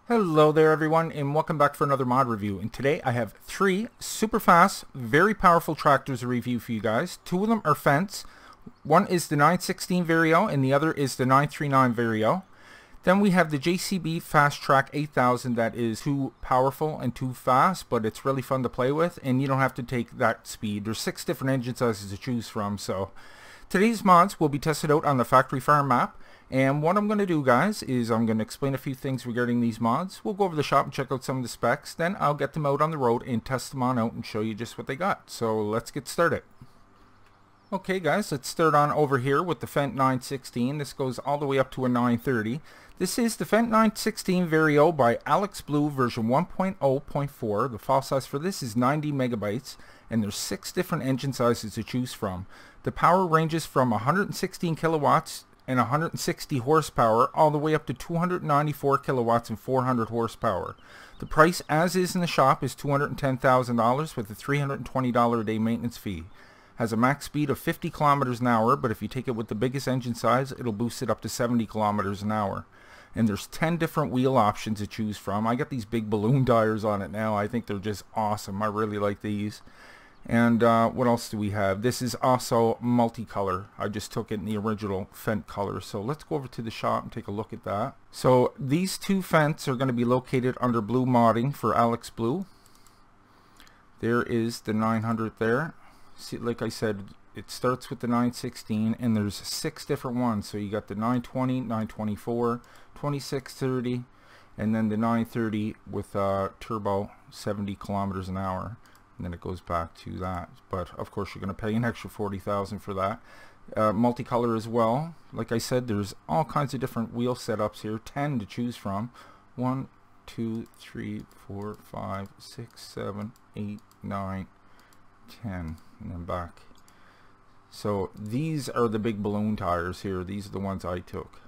Hello there everyone, and welcome back for another mod review. And today I have three super fast, very powerful tractors to review for you guys. Two of them are Fence. One is the 916 Vario and the other is the 939 Vario. Then we have the Jcb Fast-Track 8000 that is too powerful and too fast, but it's really fun to play with and you don't have to take that speed. There's 6 different engine sizes to choose from. So today's mods will be tested out on the factory farm map. And what I'm going to do, guys, is I'm going to explain a few things regarding these mods. We'll go over the shop and check out some of the specs. Then I'll get them out on the road and test them on out and show you just what they got. So let's get started. Okay, guys, let's start on over here with the Fendt 916. This goes all the way up to a 930. This is the Fendt 916 Vario by Alex Blue version 1.0.4. The file size for this is 90 megabytes, and there's 6 different engine sizes to choose from. The power ranges from 116 kilowatts and 160 horsepower all the way up to 294 kilowatts and 400 horsepower. The price as is in the shop is $210,000 with a $320 a day maintenance fee. Has a max speed of 50 kilometers an hour, but if you take it with the biggest engine size, it'll boost it up to 70 kilometers an hour. And there's 10 different wheel options to choose from. I got these big balloon tires on it now. I think they're just awesome. I really like these. And what else do we have? This is also multicolor. I just took it in the original Fendt color. So let's go over to the shop and take a look at that. So these two Fendts are going to be located under Blue Modding for Alex Blue. There is the 900 there. See, like I said, it starts with the 916 and there's 6 different ones. So you got the 920, 924, 2630, and then the 930 with turbo 70 kilometers an hour. And then it goes back to that, but of course you're going to pay an extra $40,000 for that. Multicolor as well. Like I said, there's all kinds of different wheel setups here, 10 to choose from. 1, 2, 3, 4, 5, 6, 7, 8, 9, 10, and then back. So these are the big balloon tires here. These are the ones I took.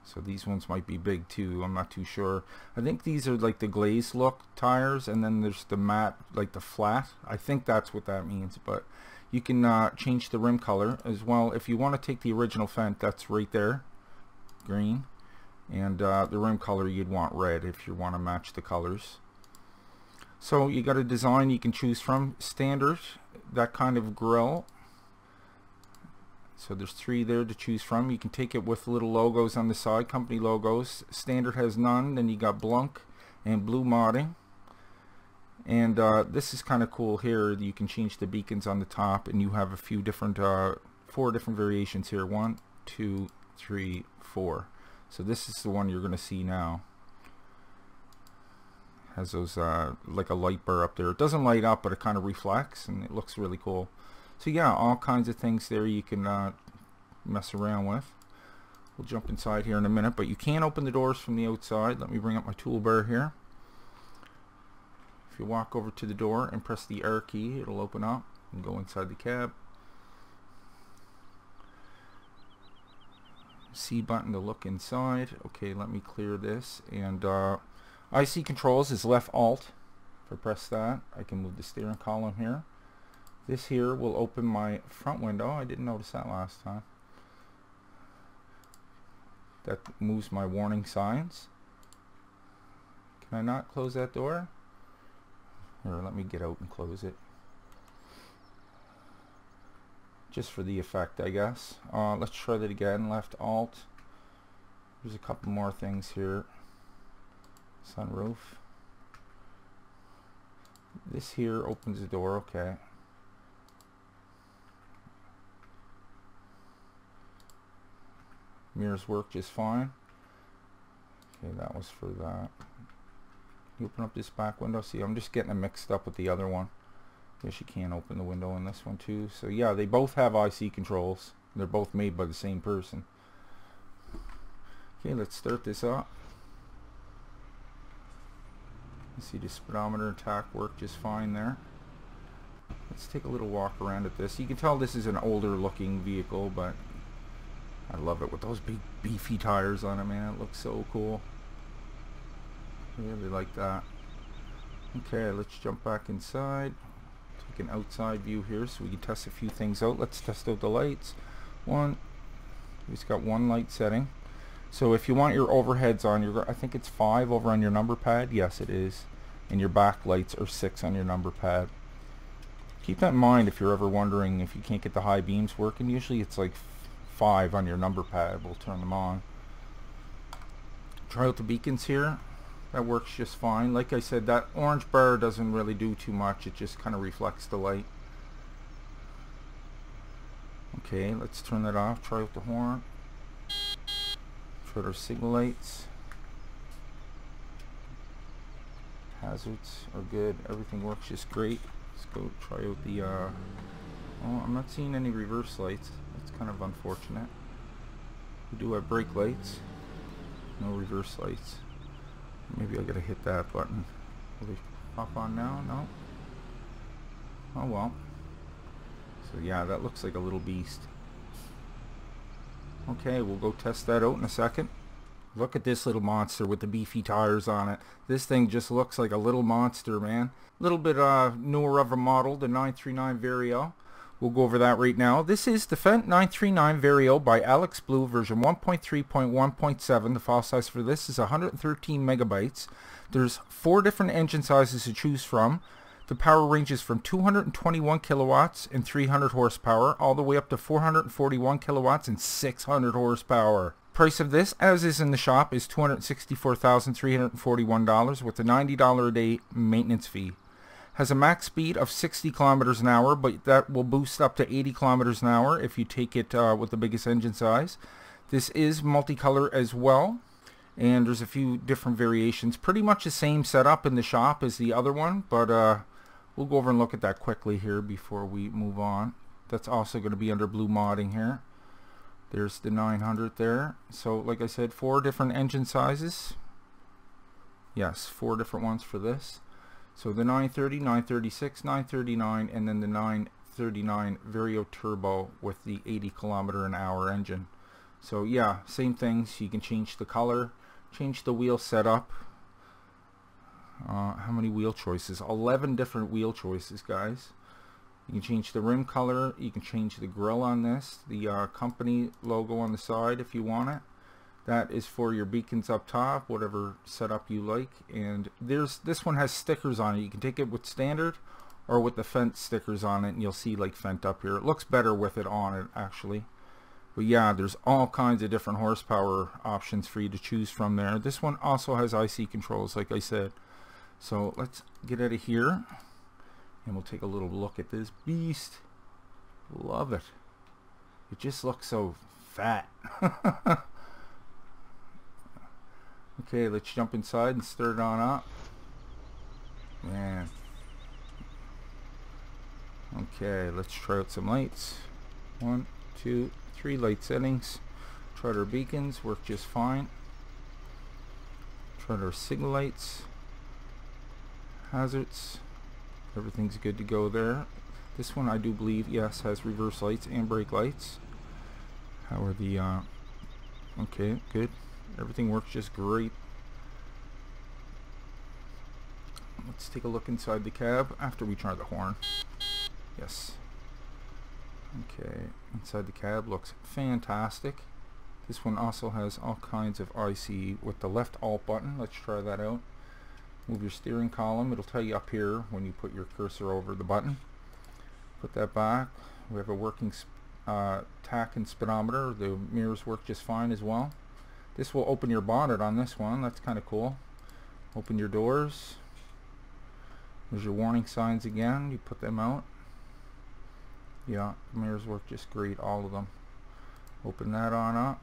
So these ones might be big too, I'm not too sure. I think these are like the glazed look tires, and then there's the matte, like the flat. I think that's what that means, but you can change the rim color as well. If you want to take the original Fendt, that's right there, green. And the rim color you'd want red if you want to match the colors. So you got a design you can choose from. Standard, that kind of grille. So there's 3 there to choose from. You can take it with little logos on the side, company logos. Standard has none. Then you got Blunk and Blue Modding. And this is kind of cool here. You can change the beacons on the top, and you have a few different, 4 different variations here. 1, 2, 3, 4. So this is the one you're going to see now. Has those like a light bar up there. It doesn't light up, but it kind of reflects, and it looks really cool. So yeah, all kinds of things there you can mess around with. We'll jump inside here in a minute, but you can open the doors from the outside. Let me bring up my toolbar here. If you walk over to the door and press the R key, it'll open up and go inside the cab. C button to look inside. Okay, let me clear this. And IC controls is left Alt. If I press that, I can move the steering column here. This here will open my front window. I didn't notice that last time. That moves my warning signs. Can I not close that door? Here, let me get out and close it. Just for the effect, I guess. Let's try that again. Left Alt. There's a couple more things here. Sunroof. This here opens the door. Okay. Mirrors work just fine. Okay, that was for that. You open up this back window. See, I'm just getting it mixed up with the other one. Guess you can't open the window in this one too. So yeah, they both have IC controls. They're both made by the same person. Okay, let's start this up. You see the speedometer and tach work just fine there. Let's take a little walk around at this. You can tell this is an older looking vehicle, but I love it with those big beefy tires on it, man. It looks so cool. Really like that. Okay, let's jump back inside. Take an outside view here so we can test a few things out. Let's test out the lights. We've got one light setting. So if you want your overheads on, I think it's 5 over on your number pad. Yes, it is. And your backlights are 6 on your number pad. Keep that in mind if you're ever wondering if you can't get the high beams working. Usually it's like 5 on your number pad. We'll turn them on. Try out the beacons here. That works just fine. Like I said, that orange bar doesn't really do too much. It just kind of reflects the light. Okay, let's turn that off. Try out the horn. Try our signal lights. Hazards are good. Everything works just great. Let's go try out the oh, I'm not seeing any reverse lights. That's kind of unfortunate. We do have brake lights. No reverse lights. Maybe I gotta hit that button. Will they pop on now? No? Oh well. So yeah, that looks like a little beast. Okay, we'll go test that out in a second. Look at this little monster with the beefy tires on it. This thing just looks like a little monster, man. A little bit newer of a model, the 939 Vario. We'll go over that right now. This is the Fendt 939 Vario by Alex Blue, version 1.3.1.7. The file size for this is 113 megabytes. There's 4 different engine sizes to choose from. The power ranges from 221 kilowatts and 300 horsepower all the way up to 441 kilowatts and 600 horsepower. Price of this, as is in the shop, is $264,341 with a $90 a day maintenance fee. Has a max speed of 60 kilometers an hour, but that will boost up to 80 kilometers an hour if you take it with the biggest engine size. This is multicolor as well, and there's a few different variations. Pretty much the same setup in the shop as the other one, but we'll go over and look at that quickly here before we move on. That's also going to be under blue modding here. There's the 900 there. So like I said, 4 different engine sizes. Yes, 4 different ones for this. So the 930, 936, 939, and then the 939 Vario Turbo with the 80 kilometer an hour engine. So yeah, same things. You can change the color, change the wheel setup. How many wheel choices? 11 different wheel choices, guys. You can change the rim color. You can change the grille on this. The company logo on the side if you want it. That is for your beacons up top, whatever setup you like. And this one has stickers on it. You can take it with standard or with the Fendt stickers on it, and you'll see like Fendt up here. It looks better with it on it actually. But yeah, there's all kinds of different horsepower options for you to choose from there. This one also has IC controls, like I said. So let's get out of here and we'll take a little look at this beast. Love it. It just looks so fat. Okay, let's jump inside and start it on up. Man. Okay, let's try out some lights. 1, 2, 3 light settings. Tried our beacons, work just fine. Tried our signal lights. Hazards. Everything's good to go there. This one I do believe, yes, has reverse lights and brake lights. How are the okay, good. Everything works just great. Let's take a look inside the cab after we try the horn. Yes. Okay, inside the cab looks fantastic. This one also has all kinds of IC with the left alt button. Let's try that out. Move your steering column. It'll tell you up here when you put your cursor over the button. Put that back. We have a working tach and speedometer. The mirrors work just fine as well. This will open your bonnet on this one. That's kind of cool. Open your doors. There's your warning signs again. You put them out. Yeah, the mirrors work just great, all of them. Open that on up.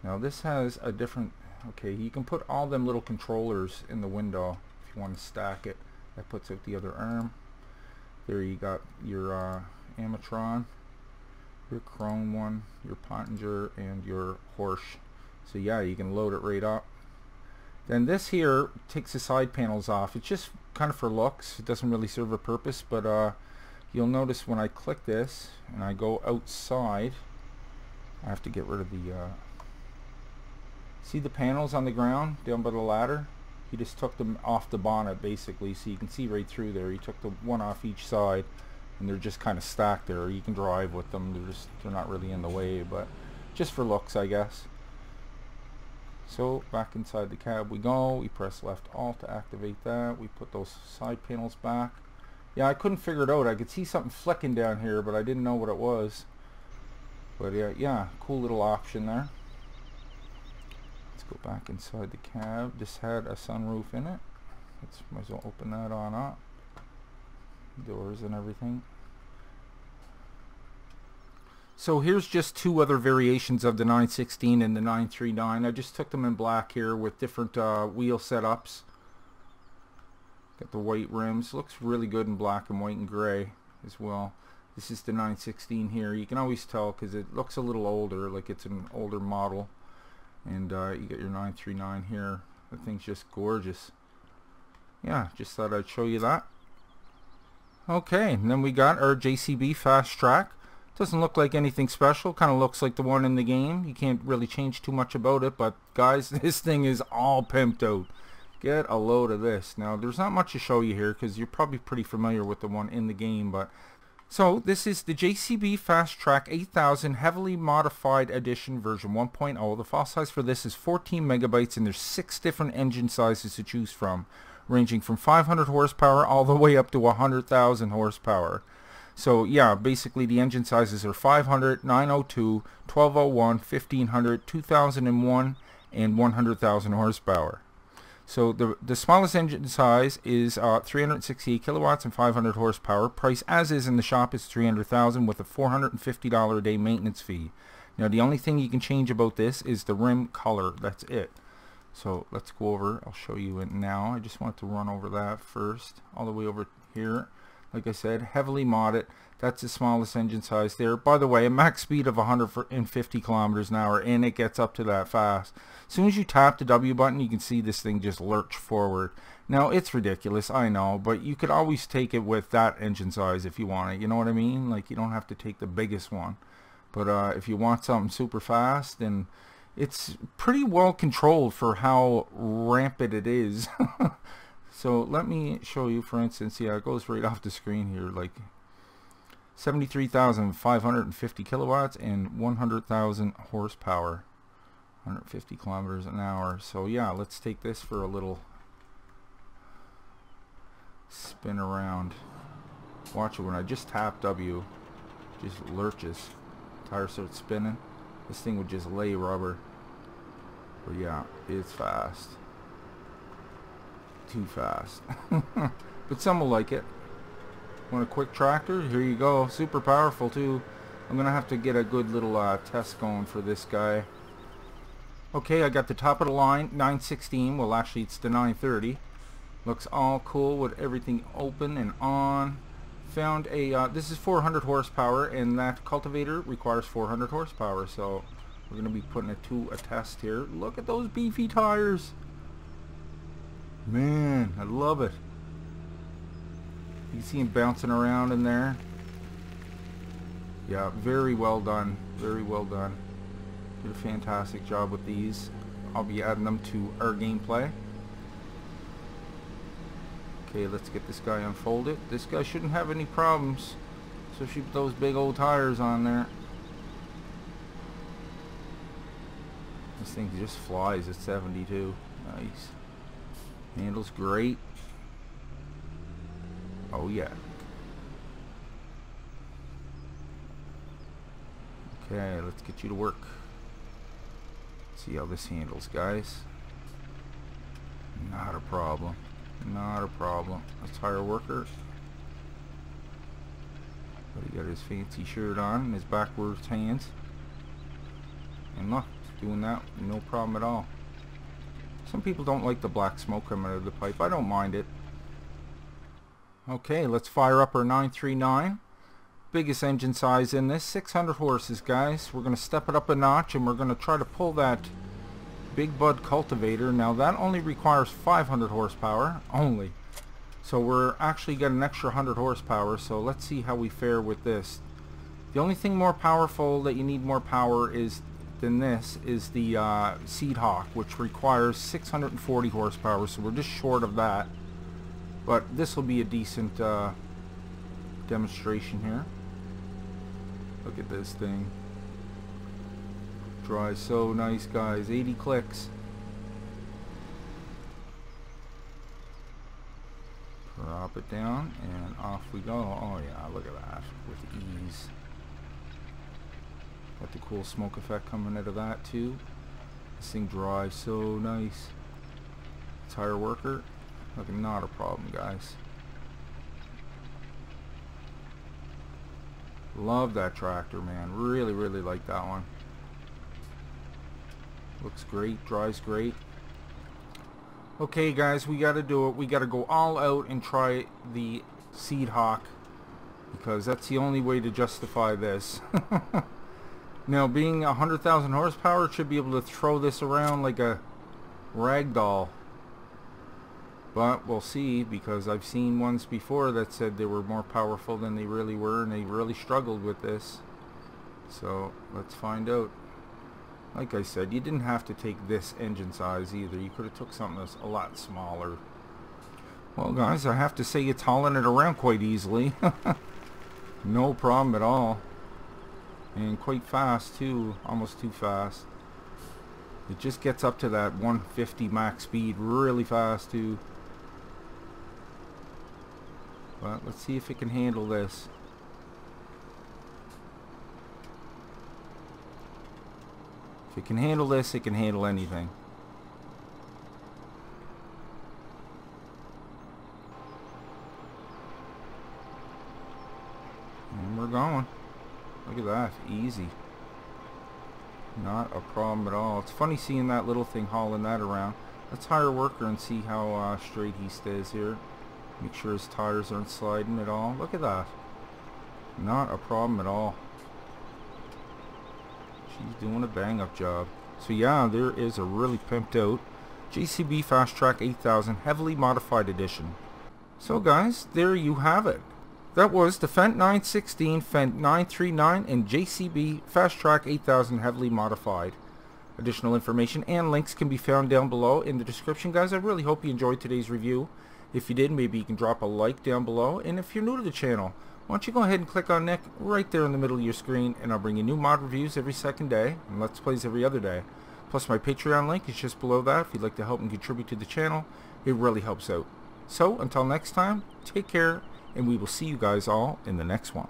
Now this has a different, okay, you can put all them little controllers in the window if you want to stack it. That puts out the other arm. There you got your Amatron, your Chrome one, your Pottinger, and your Horsch. So yeah, you can load it right up. Then this here takes the side panels off. It's just kind of for looks. It doesn't really serve a purpose, but you'll notice when I click this and I go outside, I have to get rid of the see the panels on the ground down by the ladder? He just took them off the bonnet basically, so you can see right through there. He took the one off each side and they're just kind of stacked there. You can drive with them. They're not really in the way, but just for looks, I guess. So back inside the cab we go. We press left alt to activate that. We put those side panels back. Yeah, I couldn't figure it out. I could see something flicking down here, but I didn't know what it was. But yeah, cool little option there. Let's go back inside the cab. This had a sunroof in it. Let's might as well open that on up. Doors and everything. So here's just two other variations of the 916 and the 939. I just took them in black here with different wheel setups. Got the white rims. Looks really good in black and white and gray as well. This is the 916 here. You can always tell because it looks a little older, like it's an older model. And you get your 939 here. The thing's just gorgeous. Yeah, just thought I'd show you that. Okay, and then we got our Jcb Fast-Track. Doesn't look like anything special. Kind of looks like the one in the game. You can't really change too much about it, but guys, this thing is all pimped out. Get a load of this. Now, there's not much to show you here because you're probably pretty familiar with the one in the game, but so this is the Jcb Fast-Track 8000 heavily modified edition version 1.0. The file size for this is 14 megabytes, and there's 6 different engine sizes to choose from, ranging from 500 horsepower all the way up to 100,000 horsepower. So yeah, basically the engine sizes are 500, 902, 1201, 1500, 2001, and 100,000 horsepower. So the smallest engine size is 368 kilowatts and 500 horsepower. Price as is in the shop is $300,000 with a $450 a day maintenance fee. Now the only thing you can change about this is the rim color. That's it. So let's go over. I'll show you it now. I just want to run over that first, all the way over here. Like I said, heavily modded. That's the smallest engine size there. By the way, a max speed of 150 kilometers an hour, and it gets up to that fast. As soon as you tap the W button, you can see this thing just lurch forward. Now, it's ridiculous, I know, but you could always take it with that engine size if you want it. You know what I mean? Like, you don't have to take the biggest one. But if you want something super fast, then it's pretty well controlled for how rampant it is. So let me show you, for instance, yeah, it goes right off the screen here, like 73,550 kilowatts and 100,000 horsepower, 150 kilometers an hour. So yeah, let's take this for a little spin around. Watch it when I just tap W, just lurches. Tire starts spinning. This thing would just lay rubber. But yeah, it's fast. Too fast. But some will like it. Want a quick tractor? Here you go. Super powerful too. I'm gonna have to get a good little test going for this guy. Okay, I got the top of the line 916. Well, actually it's the 930. Looks all cool with everything open and on. Found a this is 400 horsepower, and that cultivator requires 400 horsepower, so we're gonna be putting it to a test here. Look at those beefy tires. Man, I love it. You see him bouncing around in there. Yeah, very well done. Very well done. Did a fantastic job with these. I'll be adding them to our gameplay. Okay, let's get this guy unfolded. This guy shouldn't have any problems, especially with those big old tires on there. This thing just flies at 72. Nice. Handles great. Oh yeah. Okay, let's get you to work. See how this handles, guys. Not a problem. Not a problem. A tire worker. But he got his fancy shirt on and his backwards hands. And look, doing that, no problem at all. Some people don't like the black smoke coming out of the pipe. I don't mind it. Okay, let's fire up our 939. Biggest engine size in this, 600 horses, guys. We're going to step it up a notch, and we're going to try to pull that big bud cultivator. Now that only requires 500 horsepower only, so we're actually getting an extra 100 horsepower. So let's see how we fare with this. The only thing more powerful that you need more power than this is the Seed Hawk, which requires 640 horsepower, so we're just short of that. But this will be a decent demonstration here. Look at this thing. Drives so nice, guys. 80 clicks. drop it down, and off we go. Oh yeah, look at that, with ease. Got the cool smoke effect coming out of that too. This thing drives so nice. Tire worker, look, not a problem, guys. Love that tractor, man. Really, really like that one. Looks great, drives great. Okay, guys, we got to do it. We got to go all out and try the Seed Hawk, because that's the only way to justify this. Now, being 100,000 horsepower, it should be able to throw this around like a rag doll. But we'll see, because I've seen ones before that said they were more powerful than they really were, and they really struggled with this. So let's find out. Like I said, you didn't have to take this engine size either. You could have took something that's a lot smaller. Well, guys, I have to say it's hauling it around quite easily. No problem at all. And quite fast too, almost too fast. It just gets up to that 150 max speed really fast too. But let's see if it can handle this. If it can handle this, it can handle anything. And we're going. Look at that, easy. Not a problem at all. It's funny seeing that little thing hauling that around. Let's hire a worker and see how straight he stays here. Make sure his tires aren't sliding at all. Look at that. Not a problem at all. She's doing a bang up job. So yeah, there is a really pimped out Jcb Fast-Track 8000 heavily modified edition. So guys, there you have it. That was the Fendt 916, Fendt 939, and Jcb Fast-Track 8000 heavily modified. Additional information and links can be found down below in the description, guys. I really hope you enjoyed today's review. If you did, maybe you can drop a like down below. And if you're new to the channel, why don't you go ahead and click on Nick right there in the middle of your screen, and I'll bring you new mod reviews every second day and Let's Plays every other day. Plus my Patreon link is just below that if you'd like to help and contribute to the channel. It really helps out. So until next time, take care, and we will see you guys all in the next one.